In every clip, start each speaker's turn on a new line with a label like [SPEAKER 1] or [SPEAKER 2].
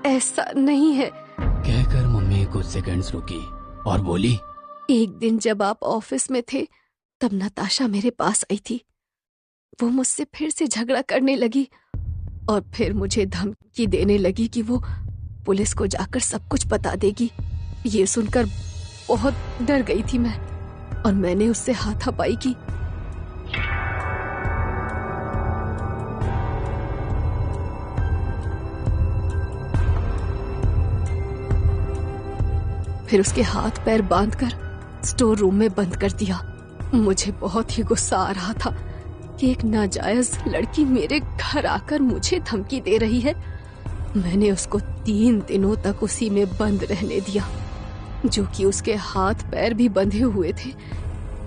[SPEAKER 1] ऐसा नहीं है।
[SPEAKER 2] कहकर मम्मी कुछ सेकंड्स रुकी और बोली,
[SPEAKER 1] एक दिन जब आप ऑफिस में थे तब नताशा मेरे पास आई थी। वो मुझसे फिर से झगड़ा करने लगी और फिर मुझे धमकी देने लगी कि वो पुलिस को जाकर सब कुछ बता देगी। ये सुनकर बहुत डर गई थी मैं और मैंने उससे हाथापाई की। फिर उसके हाथ पैर बांधकर स्टोर रूम में बंद कर दिया। मुझे बहुत ही गुस्सा आ रहा था कि एक नाजायज लड़की मेरे घर आकर मुझे धमकी दे रही है। मैंने उसको 3 दिनों तक उसी में बंद रहने दिया, जो कि उसके हाथ पैर भी बंधे हुए थे।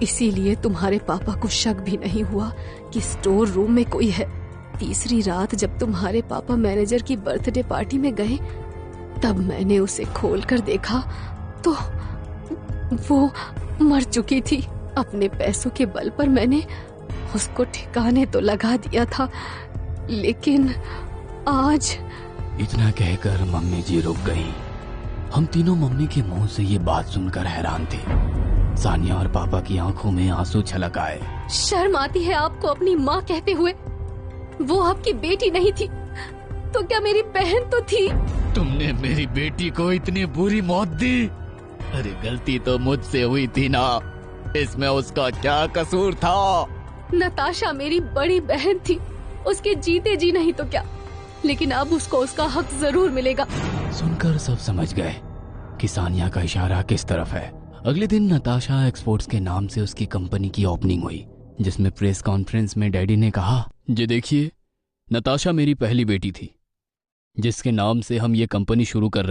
[SPEAKER 1] इसीलिए तुम्हारे पापा को शक भी नहीं हुआ कि स्टोर रूम में कोई है। तीसरी रात जब तुम्हारे पापा मैनेजर की बर्थडे पार्टी में गए तब मैंने उसे खोलकर देखा तो वो मर चुकी थी। अपने पैसों के बल पर मैंने उसको ठिकाने तो लगा दिया था, लेकिन आज।
[SPEAKER 2] इतना कहकर मम्मी जी रुक गई। हम तीनों मम्मी के मुंह से ये बात सुनकर हैरान थे। सानिया और पापा की आंखों में आंसू छलक आए।
[SPEAKER 1] शर्म आती है आपको अपनी माँ कहते हुए? वो आपकी बेटी नहीं थी तो क्या मेरी बहन तो थी?
[SPEAKER 2] तुमने मेरी बेटी को इतनी बुरी मौत दी। अरे गलती तो मुझसे हुई थी ना, इसमें उसका क्या कसूर था?
[SPEAKER 1] नताशा मेरी बड़ी बहन थी, उसके जीते जी नहीं तो क्या, लेकिन अब उसको उसका हक जरूर मिलेगा।
[SPEAKER 2] सुनकर सब समझ गए कि सानिया का इशारा किस तरफ है। अगले दिन नताशा एक्सपोर्ट्स के नाम से उसकी कंपनी की ओपनिंग हुई, जिसमें प्रेस कॉन्फ्रेंस में डैडी ने कहा, जी देखिए, नताशा मेरी पहली बेटी थी जिसके नाम से हम ये कंपनी शुरू कर रहे